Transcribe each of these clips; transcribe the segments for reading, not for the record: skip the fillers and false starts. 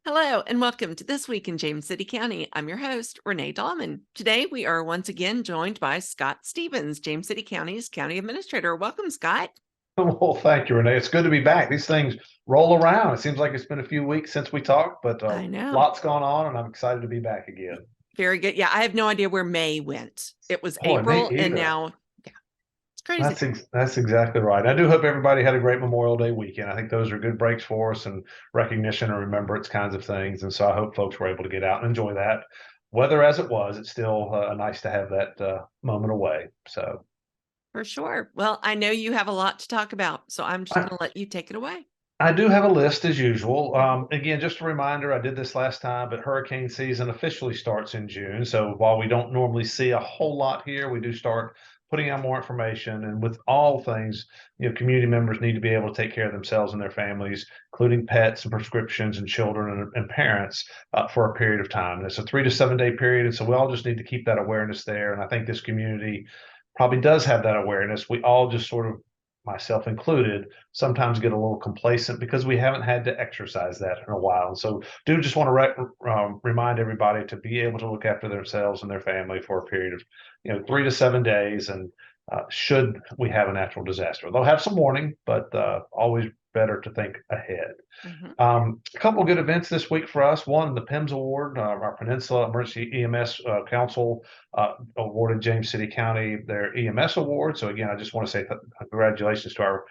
Hello and welcome to This Week in James City County. I'm your host, Renee Dahlman. Today we are once again joined by Scott Stevens, James City County's County Administrator. Welcome, Scott. Well, thank you, Renee. It's good to be back. These things roll around. It seems like it's been a few weeks since we talked, but I know. lots gone on, and I'm excited to be back again. Very good. Yeah, I have no idea where May went. It was Boy, me April and either. now, yeah, it's crazy. That's exactly right. I do hope everybody had a great Memorial Day weekend. I think those are good breaks for us and recognition and remembrance kinds of things. And so I hope folks were able to get out and enjoy that. Weather as it was, it's still nice to have that moment away. So For sure. Well, I know you have a lot to talk about, so I'm just I, going to let you take it away. I do have a list as usual. Again, just a reminder, I did this last time, but hurricane season officially starts in June. So while we don't normally see a whole lot here, we do start putting out more information. And with all things, community members need to be able to take care of themselves and their families, including pets and prescriptions and children and parents for a period of time. And it's a 3 to 7 day period. And so we all just need to keep that awareness there. And I think this community probably does have that awareness. We all just sort of, myself included, sometimes get a little complacent because we haven't had to exercise that in a while. And so, do just want to remind everybody to be able to look after themselves and their family for a period of, 3 to 7 days. And should we have a natural disaster, they'll have some warning, but always better to think ahead. Mhm. A couple of good events this week for us. One, the PIMS Award, our Peninsula Emergency EMS Council awarded James City County their EMS award. So again, I just want to say congratulations to our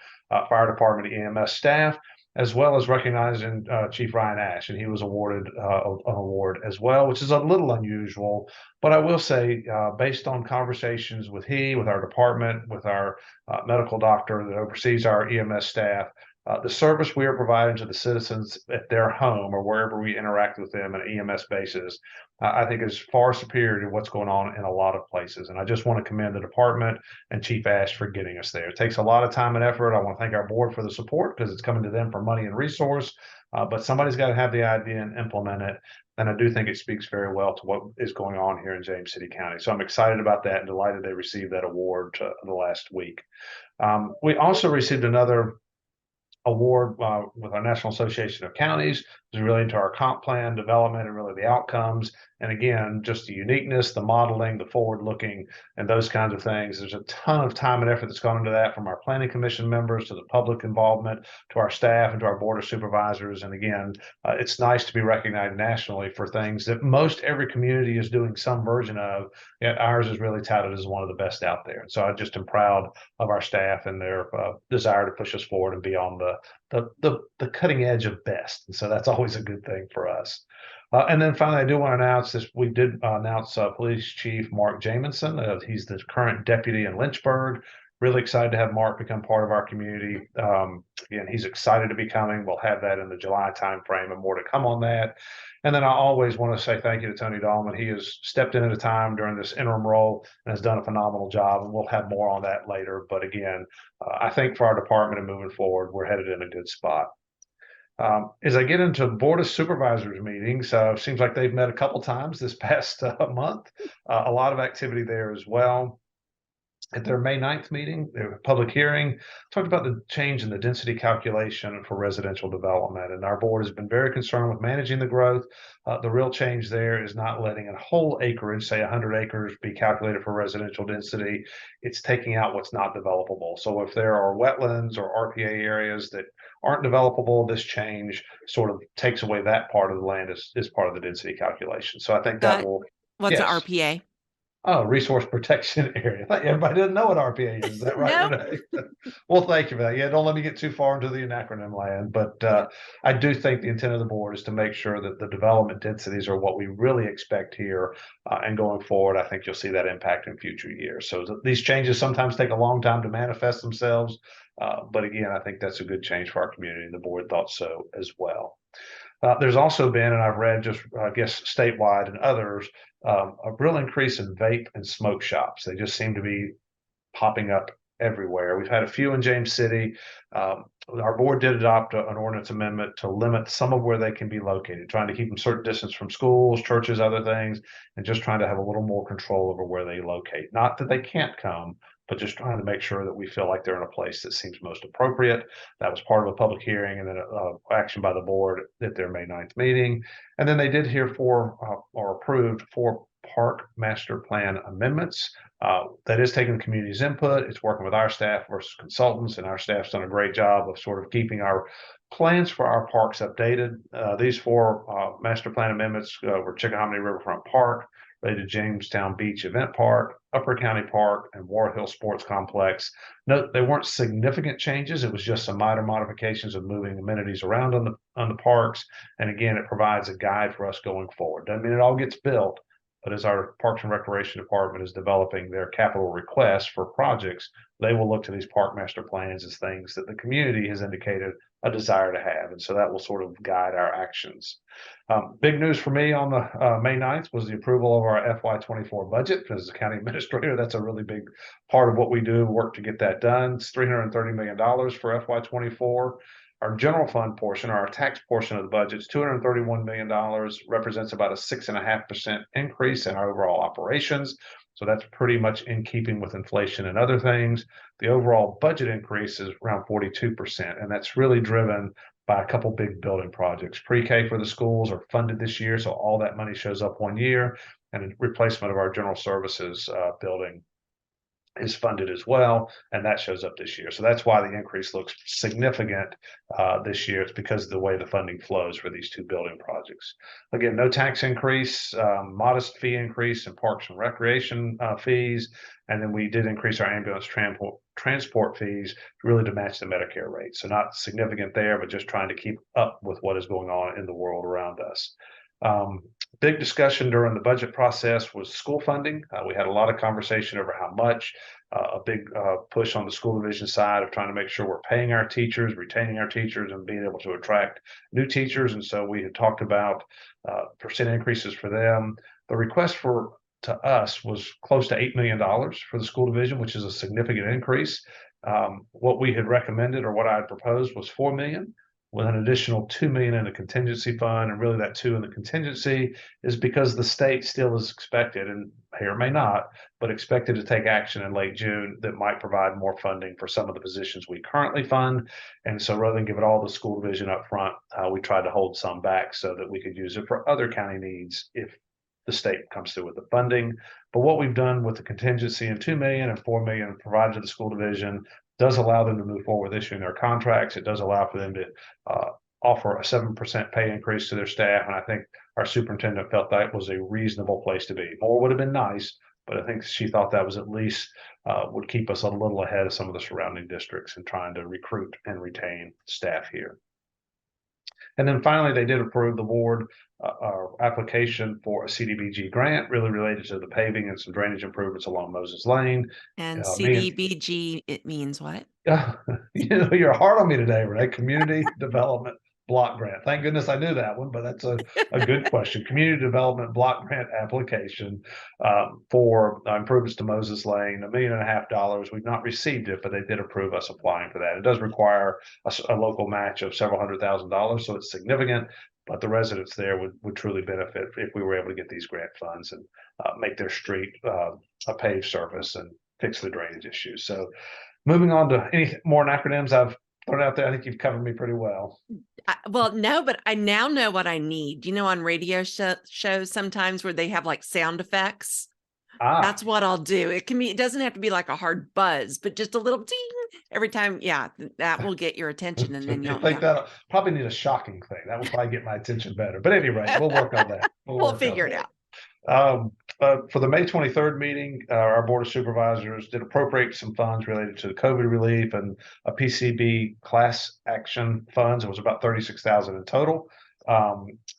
fire department EMS staff, as well as recognizing Chief Ryan Ash, and he was awarded an award as well, which is a little unusual. But I will say, based on conversations with our department, with our medical doctor that oversees our EMS staff, the service we are providing to the citizens at their home or wherever we interact with them on an EMS basis, I think is far superior to what's going on in a lot of places. And I just want to commend the department and Chief Ash for getting us there. It takes a lot of time and effort. I want to thank our board for the support because it's coming to them for money and resource. But somebody's got to have the idea and implement it. And I do think it speaks very well to what is going on here in James City County. So I'm excited about that and delighted they received that award the last week. We also received another award with our National Association of Counties. Is really into our comp plan development and really the outcomes. And again, just the uniqueness, the modeling, the forward looking, and those kinds of things. There's a ton of time and effort that's gone into that, from our planning commission members to the public involvement to our staff and to our board of supervisors. And again, it's nice to be recognized nationally for things that most every community is doing some version of, yet ours is really touted as one of the best out there. And so I just am proud of our staff and their desire to push us forward and be on the cutting edge of best. And so that's always a good thing for us. And then finally, I do want to announce this. We did announce Police Chief Mark Jamison. He's the current deputy in Lynchburg. Really excited to have Mark become part of our community. Again, he's excited to be coming. We'll have that in the July timeframe and more to come on that. And then I always want to say thank you to Tony Dahlman. He has stepped in at a time during this interim role and has done a phenomenal job. And we'll have more on that later. But again, I think for our department and moving forward, we're headed in a good spot. As I get into Board of Supervisors meetings, seems like they've met a couple times this past month. A lot of activity there as well. At their May 9th meeting, their public hearing, talked about the change in the density calculation for residential development. And our board has been very concerned with managing the growth. The real change there is not letting a whole acreage, say 100 acres, be calculated for residential density. It's taking out what's not developable. So if there are wetlands or RPA areas that aren't developable, this change sort of takes away that part of the land as part of the density calculation. So I think that That will, what's an yes. RPA? Oh, resource protection area. Everybody doesn't know what RPA is. Is that right, No. Renee? Well, thank you for that. Yeah, don't let me get too far into the acronym land. But Yeah. I do think the intent of the board is to make sure that the development densities are what we really expect here. And going forward, I think you'll see that impact in future years. So these changes sometimes take a long time to manifest themselves. But again, I think that's a good change for our community. And the board thought so as well. There's also been, and I've read just, I guess, statewide and others, a real increase in vape and smoke shops. They just seem to be popping up everywhere. We've had a few in James City. Our board did adopt an ordinance amendment to limit some of where they can be located, trying to keep them certain distance from schools, churches, other things, and just trying to have a little more control over where they locate. Not that they can't come, but just trying to make sure that we feel like they're in a place that seems most appropriate. That was part of a public hearing and then action by the board at their May 9th meeting. And then they did hear or approved 4 park master plan amendments. That is taking the community's input. It's working with our staff versus consultants, and our staff's done a great job of sort of keeping our plans for our parks updated. These 4 master plan amendments were Chickahominy Riverfront Park, related to Jamestown Beach Event Park, Upper County Park, and War Hill Sports Complex. Note they weren't significant changes. It was just some minor modifications of moving amenities around on the parks. And again, it provides a guide for us going forward. Doesn't mean it all gets built, but as our Parks and Recreation Department is developing their capital requests for projects, they will look to these park master plans as things that the community has indicated a desire to have. And so that will sort of guide our actions. Big news for me on the May 9th was the approval of our FY24 budget. As a county administrator, that's a really big part of what we do, work to get that done. It's $330 million for FY24. Our general fund portion, or our tax portion of the budget, is $231 million, represents about a 6.5% increase in our overall operations. So that's pretty much in keeping with inflation and other things. The overall budget increase is around 42%, and that's really driven by a couple big building projects. Pre-K for the schools are funded this year, so all that money shows up one year, and a replacement of our general services building is funded as well, and that shows up this year. So that's why the increase looks significant this year. It's because of the way the funding flows for these 2 building projects. Again, no tax increase, modest fee increase in parks and recreation fees, and then we did increase our ambulance transport fees really to match the Medicare rate. So not significant there, but just trying to keep up with what is going on in the world around us. Big discussion during the budget process was school funding. We had a lot of conversation over how much, a big push on the school division side of trying to make sure we're paying our teachers, retaining our teachers, and being able to attract new teachers. And so we had talked about percent increases for them. The request to us was close to $8 million for the school division, which is a significant increase. What we had recommended, or what I had proposed, was $4 million. With an additional $2 million in a contingency fund, and really that 2 in the contingency is because the state still is expected, and may or may not, but expected to take action in late June that might provide more funding for some of the positions we currently fund. And so rather than give it all to the school division up front, we tried to hold some back so that we could use it for other county needs if the state comes through with the funding. But what we've done with the contingency and $2 million and $4 million provided to the school division does allow them to move forward with issuing their contracts. It does allow for them to offer a 7% pay increase to their staff. And I think our superintendent felt that was a reasonable place to be. More would have been nice, but I think she thought that was at least would keep us a little ahead of some of the surrounding districts in trying to recruit and retain staff here. And then finally, they did approve the board our application for a CDBG grant, really related to the paving and some drainage improvements along Moses Lane. And CDBG, it means what? You're hard on me today, Renee. Community Development Block Grant. Thank goodness I knew that one, but that's a good question. Community Development Block Grant application for improvements to Moses Lane, $1.5 million. We've not received it, but they did approve us applying for that. It does require a local match of several $100,000, so it's significant, but the residents there would truly benefit if we were able to get these grant funds and make their street a paved surface and fix the drainage issues. So moving on to any more acronyms I've thrown out there, I think you've covered me pretty well. Well, no, but I now know what I need. You know, on radio shows sometimes where they have like sound effects. That's what I'll do. It doesn't have to be like a hard buzz, but just a little ding every time. Yeah, that will get your attention. And then you'll think that'll probably need a shocking thing. That will probably get my attention better. But anyway, we'll work on that. We'll figure it out. For the May 23rd meeting, our Board of Supervisors did appropriate some funds related to the COVID relief and a PCB class action funds. It was about $36,000 in total.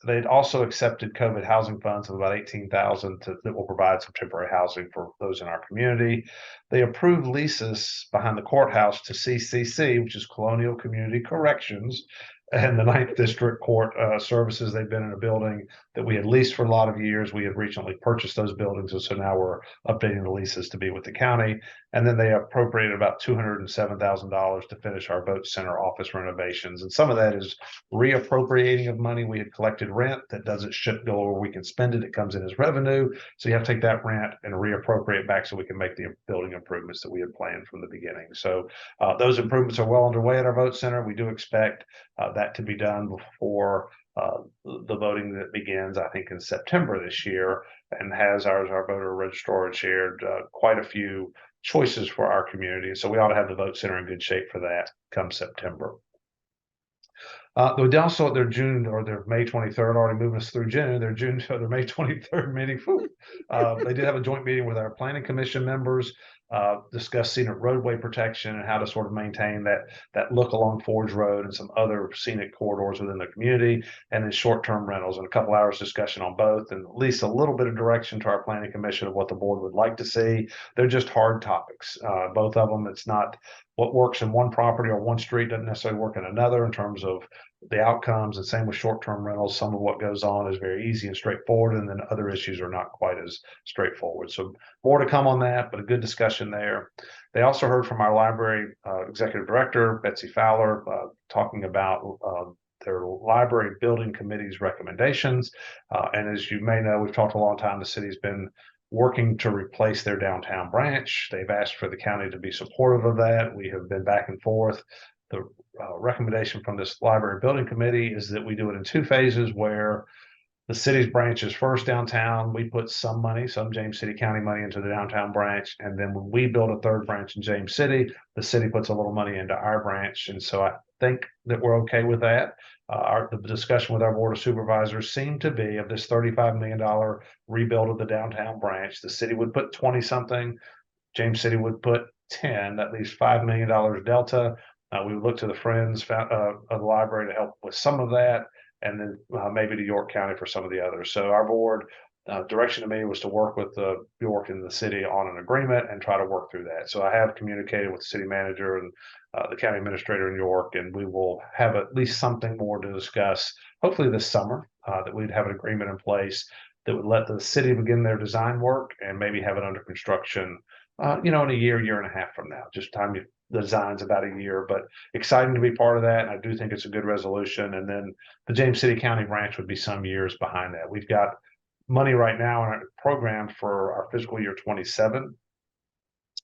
They'd also accepted COVID housing funds of about $18,000 that will provide some temporary housing for those in our community. They approved leases behind the courthouse to CCC, which is Colonial Community Corrections, and the Ninth District Court services. They've been in a building that we had leased for a lot of years. We had recently purchased those buildings, and so now we're updating the leases to be with the county. And then they appropriated about $207,000 to finish our vote center office renovations. And some of that is reappropriating of money. We had collected rent that doesn't go where we can spend it. It comes in as revenue. So you have to take that rent and reappropriate back so we can make the building improvements that we had planned from the beginning. So those improvements are well underway at our vote center. We do expect that to be done before the voting that begins, I think, in September this year, and has our voter registrar shared quite a few choices for our community. So we ought to have the vote center in good shape for that come September. They also, their June or their May 23rd, already moving us through June, their May 23rd meeting. They did have a joint meeting with our planning commission members, discuss scenic roadway protection and how to sort of maintain that look along Forge Road and some other scenic corridors within the community, and then short-term rentals, and a couple hours discussion on both, and at least a little bit of direction to our planning commission of what the board would like to see. They're just hard topics, both of them. It's not what works in one property or one street doesn't necessarily work in another in terms of the outcomes, and same with short-term rentals. Some of what goes on is very easy and straightforward, and then other issues are not quite as straightforward. So more to come on that, but a good discussion there. They also heard from our library executive director, Betsy Fowler, talking about their library building committee's recommendations. And as you may know, we've talked a long time, the city's been working to replace their downtown branch. They've asked for the county to be supportive of that. We have been back and forth. The recommendation from this library building committee is that we do it in two phases, where the city's branch is first downtown. We put some money, some James City County money, into the downtown branch. And then when we build a third branch in James City, the city puts a little money into our branch. And so I think that we're okay with that. The discussion with our Board of Supervisors seemed to be, of this $35 million rebuild of the downtown branch, the city would put 20 something, James City would put 10, that leaves $5 million delta. We would look to the Friends of the library to help with some of that, and then maybe to York County for some of the others. So our board direction to me was to work with York and the city on an agreement and try to work through that. So I have communicated with the city manager and the county administrator in York, and we will have at least something more to discuss, hopefully this summer, that we'd have an agreement in place that would let the city begin their design work and maybe have it under construction, in a year and a half from now. Just time the design's about a year, but exciting to be part of that. And I do think it's a good resolution. And then the James City County branch would be some years behind that. We've got money right now in our program for our fiscal year 27.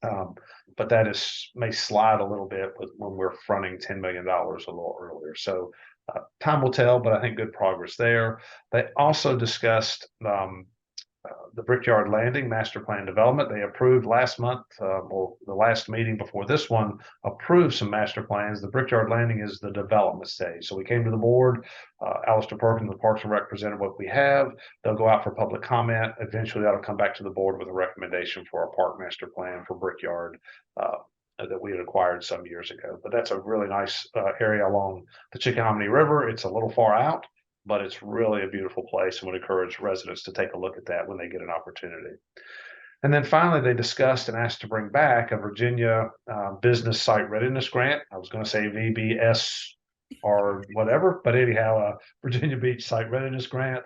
But that may slide a little bit when we're fronting $10 million a little earlier. So time will tell, but I think good progress there. They also discussed the Brickyard Landing master plan development. They approved last month, or the last meeting before this one, approved some master plans. The Brickyard Landing is the development stage. So we came to the board, Alistair Perkins, the Parks and Rec, presented what we have. They'll go out for public comment. Eventually that'll come back to the board with a recommendation for a park master plan for Brickyard that we had acquired some years ago. But that's a really nice area along the Chickahominy River. It's a little far out, but it's really a beautiful place, and would encourage residents to take a look at that when they get an opportunity. And then finally, they discussed and asked to bring back a Virginia Business Site Readiness Grant. I was going to say VBS or whatever, but anyhow, a Virginia Beach Site Readiness Grant.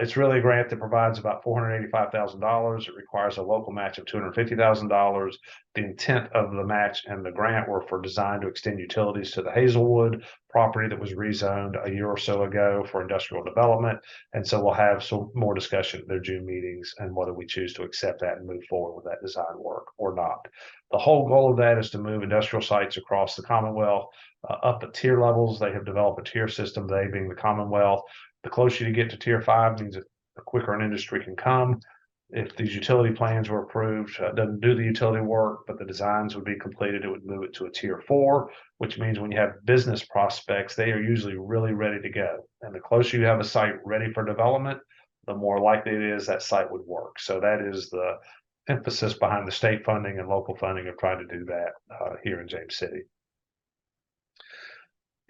It's really a grant that provides about $485,000. It requires a local match of $250,000. The intent of the match and the grant were for design to extend utilities to the Hazelwood property that was rezoned a year or so ago for industrial development. And so we'll have some more discussion at their June meetings and whether we choose to accept that and move forward with that design work or not. The whole goal of that is to move industrial sites across the Commonwealth up at tier levels. They have developed a tier system, they being the Commonwealth. The closer you get to tier 5 means that the quicker an industry can come. If these utility plans were approved, it doesn't do the utility work, but the designs would be completed, it would move it to a tier 4, which means when you have business prospects, they are usually really ready to go. And the closer you have a site ready for development, the more likely it is that site would work. So that is the emphasis behind the state funding and local funding of trying to do that here in James City.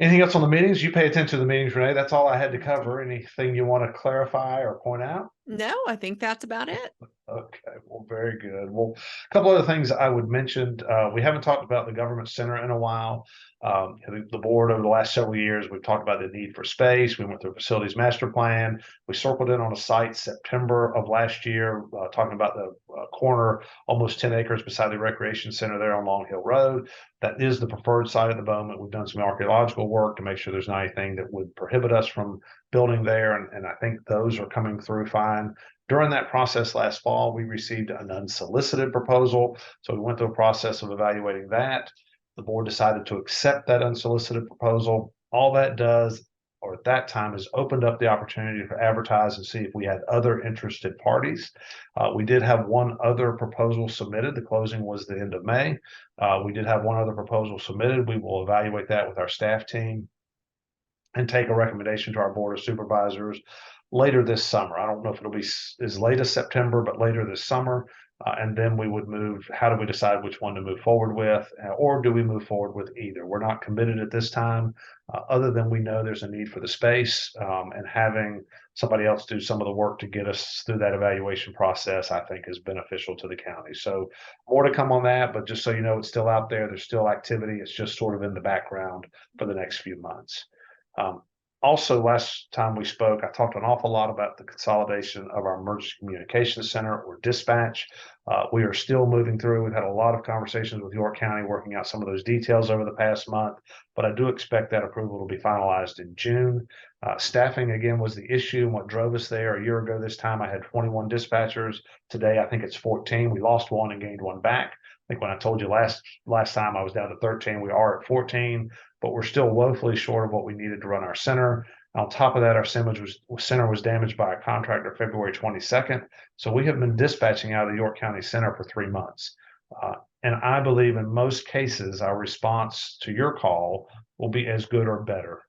Anything else on the meetings? You pay attention to the meetings, Renee. That's all I had to cover. Anything you want to clarify or point out? No, I think that's about it. Okay, well, very good. Well, a couple other things I would mention. We haven't talked about the government center in a while. The board over the last several years, we've talked about the need for space. We went through a facilities master plan. We circled in on a site September of last year, talking about the corner, almost 10 acres beside the recreation center there on Long Hill Road. That is the preferred site at the moment. We've done some archaeological work to make sure there's not anything that would prohibit us from building there. And I think those are coming through fine. During that process last fall, we received an unsolicited proposal. So we went through a process of evaluating that. The board decided to accept that unsolicited proposal. All that does, or at that time, is opened up the opportunity to advertise and see if we had other interested parties. We did have one other proposal submitted. The closing was the end of May. We did have one other proposal submitted. We will evaluate that with our staff team and take a recommendation to our Board of Supervisors later this summer. I don't know if it'll be as late as September, but later this summer. And then we would move. How do we decide which one to move forward with, or do we move forward with either? We're not committed at this time, other than we know there's a need for the space, and having somebody else do some of the work to get us through that evaluation process, I think, is beneficial to the county. So more to come on that, but just so you know, it's still out there. There's still activity. It's just sort of in the background for the next few months. Also, last time we spoke, I talked an awful lot about the consolidation of our emergency communications center, or dispatch. We are still moving through. We've had a lot of conversations with York County, working out some of those details over the past month, but I do expect that approval to be finalized in June. Staffing, again, was the issue and what drove us there. A year ago this time, I had 21 dispatchers. Today, I think it's 14. We lost one and gained one back. I think when I told you last time I was down to 13, we are at 14, but we're still woefully short of what we needed to run our center. On top of that, our center was damaged by a contractor February 22nd. So we have been dispatching out of the York County Center for 3 months. And I believe in most cases, our response to your call will be as good or better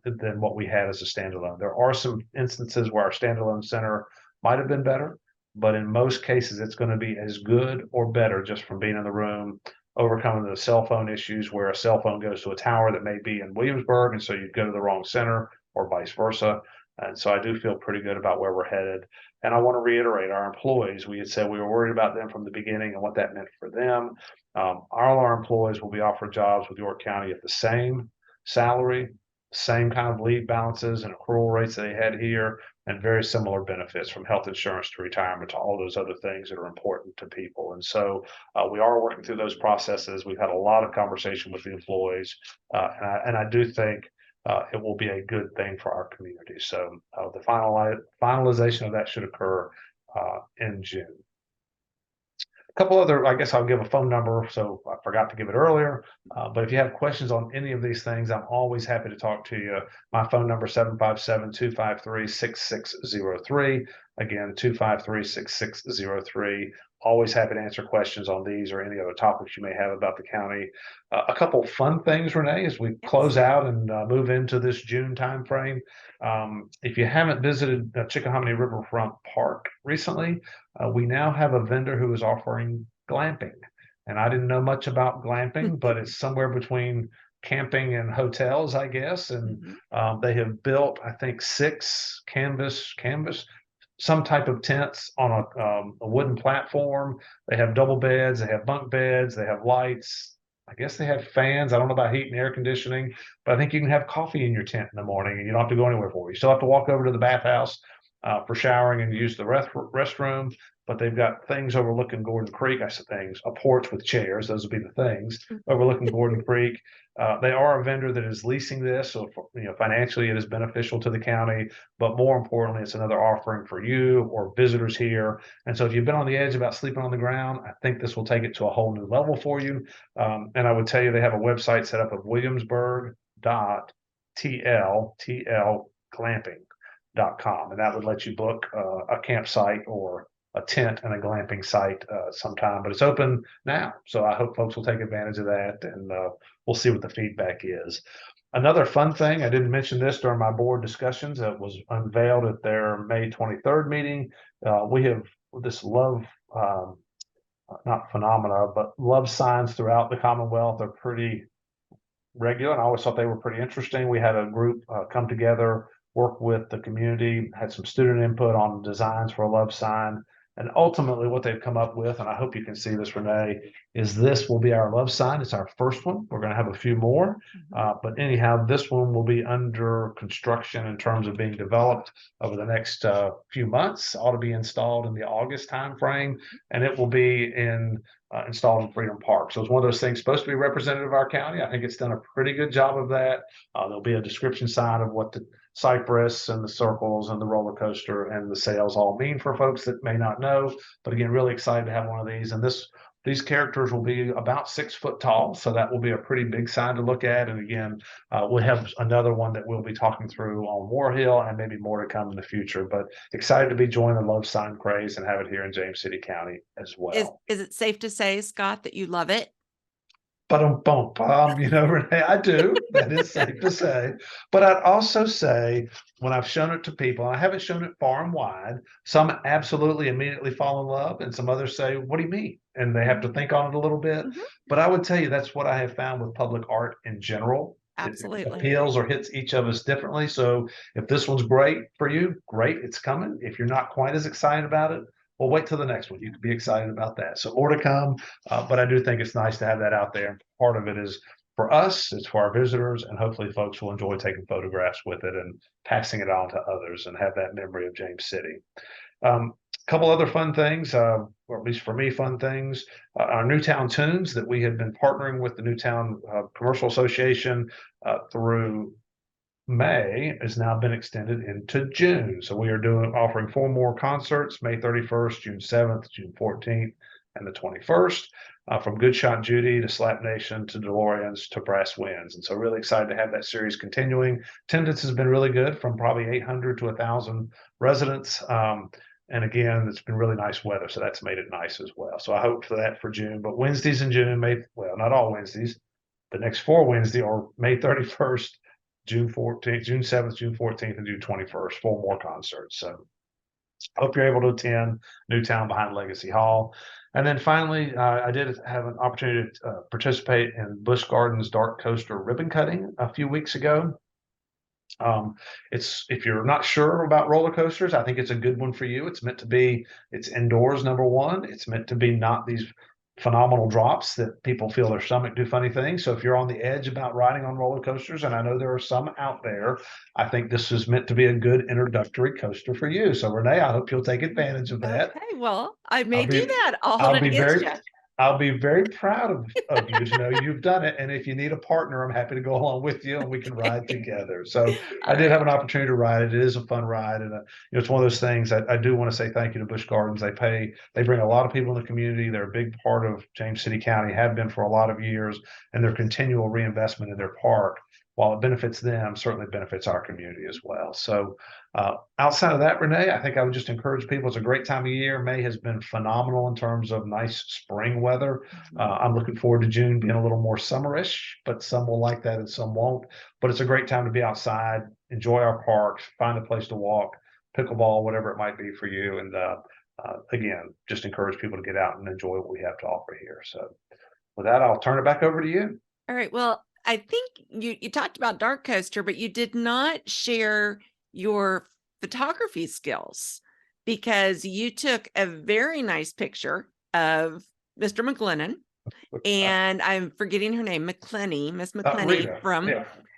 than what we had as a standalone. There are some instances where our standalone center might have been better, but in most cases, it's going to be as good or better just from being in the room, overcoming the cell phone issues where a cell phone goes to a tower that may be in Williamsburg, and so you go to the wrong center, or vice versa. And so I do feel pretty good about where we're headed. And I want to reiterate, our employees, we had said we were worried about them from the beginning and what that meant for them. All our employees will be offered jobs with York County at the same salary, same kind of leave balances and accrual rates that they had here, and very similar benefits, from health insurance to retirement to all those other things that are important to people. And so we are working through those processes. We've had a lot of conversation with the employees, and I do think it will be a good thing for our community. So the finalization of that should occur in June. A couple other, I guess I'll give a phone number. So I forgot to give it earlier, but if you have questions on any of these things, I'm always happy to talk to you. My phone number, 757-253-6603. Again, 253-6603. Always happy to answer questions on these or any other topics you may have about the county. A couple fun things, Renee, as we close out and move into this June timeframe. If you haven't visited Chickahominy Riverfront Park recently, we now have a vendor who is offering glamping. And I didn't know much about glamping, but it's somewhere between camping and hotels, I guess. And they have built, I think, 6 canvas, some type of tents on a wooden platform. They have double beds, they have bunk beds, they have lights. I guess they have fans. I don't know about heat and air conditioning, but I think you can have coffee in your tent in the morning and you don't have to go anywhere for it. You still have to walk over to the bathhouse for showering and use the restroom, but they've got things overlooking Gordon Creek. I said things, a porch with chairs. Those would be the things overlooking Gordon Creek. They are a vendor that is leasing this, so financially it is beneficial to the county, but more importantly, it's another offering for you or visitors here. And so if you've been on the edge about sleeping on the ground, I think this will take it to a whole new level for you. And I would tell you they have a website set up of williamsburg.tlglamping.com, and that would let you book a campsite or a tent and a glamping site sometime, but it's open now. So I hope folks will take advantage of that, and we'll see what the feedback is. Another fun thing, I didn't mention this during my board discussions, that was unveiled at their May 23rd meeting. We have this love, not phenomena, but love signs throughout the Commonwealth are pretty regular, and I always thought they were pretty interesting. We had a group come together work with the community, had some student input on designs for a love sign. And ultimately what they've come up with, and I hope you can see this, Renee, is this will be our love sign. It's our first one. We're going to have a few more. But anyhow, this one will be under construction in terms of being developed over the next few months. Ought to be installed in the August timeframe, and it will be installed in Freedom Park. So it's one of those things supposed to be representative of our county. I think it's done a pretty good job of that. There'll be a description sign of what the cypress and the circles and the roller coaster and the sails all mean for folks that may not know. But again, really excited to have one of these. And these characters will be about 6 foot tall. So that will be a pretty big sign to look at. And again, we'll have another one that we'll be talking through on War Hill and maybe more to come in the future. But excited to be joining the love sign craze and have it here in James City County as well. Is it safe to say, Scott, that you love it? Renee, I do. That is safe to say. But I'd also say when I've shown it to people, and I haven't shown it far and wide, some absolutely immediately fall in love, and some others say, "What do you mean?" And they have to think on it a little bit. But I would tell you that's what I have found with public art in general. Absolutely. It appeals or hits each of us differently. So if this one's great for you, great, it's coming. If you're not quite as excited about it, well, wait till the next one. You can be excited about that. So more to come, but I do think it's nice to have that out there. Part of it is for us, it's for our visitors, and hopefully folks will enjoy taking photographs with it and passing it on to others and have that memory of James City. A couple other fun things, or at least for me, fun things. Our Newtown Tunes that we had been partnering with the Newtown Commercial Association through May has now been extended into June. So we are offering 4 more concerts, May 31st, June 7th, June 14th, and the 21st, from Good Shot Judy to Slap Nation to DeLoreans to Brass Winds. And so really excited to have that series continuing. Attendance has been really good, from probably 800 to 1,000 residents. And again, it's been really nice weather, so that's made it nice as well. So I hope for that for June. But Wednesdays in June, not all Wednesdays, the next 4 Wednesdays are May 31st, June 14th, June 7th, June 14th, and June 21st, 4 more concerts. So hope you're able to attend Newtown behind Legacy Hall. And then finally, I did have an opportunity to participate in Busch Gardens Dark Coaster ribbon cutting a few weeks ago. If you're not sure about roller coasters, I think it's a good one for you. It's indoors, number one. It's meant to be not these phenomenal drops that people feel their stomach do funny things. So if you're on the edge about riding on roller coasters, and I know there are some out there, I think this is meant to be a good introductory coaster for you. So Renee, I hope you'll take advantage of that. Okay, well, I may do that. I'll hold it against you. I'll be very proud of you to know you've done it. And if you need a partner, I'm happy to go along with you and we can ride together. So I did have an opportunity to ride it. It is a fun ride. And it's one of those things I do want to say thank you to Busch Gardens. They bring a lot of people in the community. They're a big part of James City County, have been for a lot of years, and their continual reinvestment in their park, while it benefits them, certainly benefits our community as well. So outside of that, Renee, I think I would just encourage people. It's a great time of year. May has been phenomenal in terms of nice spring weather. I'm looking forward to June being a little more summerish, but some will like that and some won't. But it's a great time to be outside, enjoy our parks, find a place to walk, pickleball, whatever it might be for you. And again, just encourage people to get out and enjoy what we have to offer here. So with that, I'll turn it back over to you. All right. Well, I think you talked about Dark Coaster, but you did not share your photography skills, because you took a very nice picture of Mr. McGlennon, and I'm forgetting her name, Miss McClenny from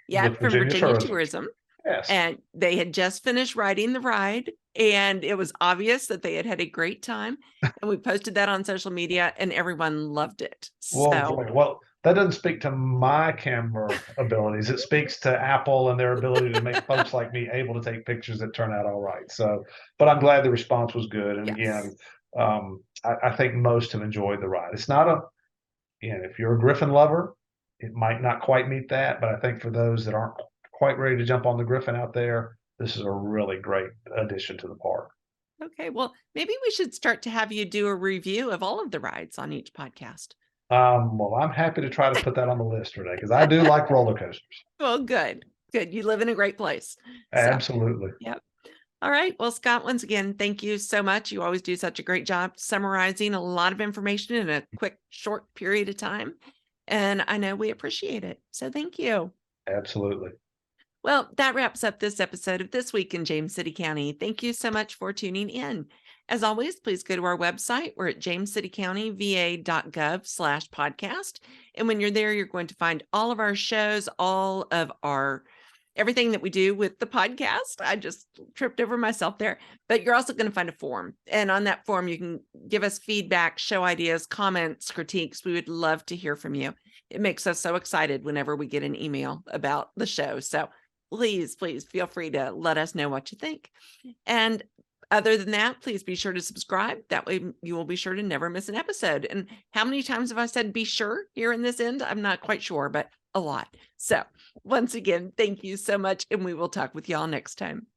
Virginia Tourism. Yes. And they had just finished riding the ride, and it was obvious that they had a great time. And we posted that on social media, and everyone loved it. Well, that doesn't speak to my camera abilities. It speaks to Apple and their ability to make folks like me able to take pictures that turn out all right. So, but I'm glad the response was good. And again, I think most have enjoyed the ride. It's not if you're a Griffin lover, it might not quite meet that. But I think for those that aren't quite ready to jump on the Griffin out there, this is a really great addition to the park. Okay, well, maybe we should start to have you do a review of all of the rides on each podcast. Well, I'm happy to try to put that on the list today, because I do like roller coasters. Well, good. You live in a great place. Absolutely. Yep. All right. Well, Scott, once again, thank you so much. You always do such a great job summarizing a lot of information in a quick, short period of time. And I know we appreciate it. So thank you. Absolutely. Well, that wraps up this episode of This Week in James City County. Thank you so much for tuning in. As always, please go to our website. We're at jamescitycountyva.gov/podcast. And when you're there, you're going to find all of our shows, all of our everything that we do with the podcast. I just tripped over myself there, but you're also going to find a form. And on that form, you can give us feedback, show ideas, comments, critiques. We would love to hear from you. It makes us so excited whenever we get an email about the show. So please feel free to let us know what you think. And other than that, please be sure to subscribe. That way you will be sure to never miss an episode. And how many times have I said be sure here in this end? I'm not quite sure, but a lot. So once again, thank you so much. And we will talk with y'all next time.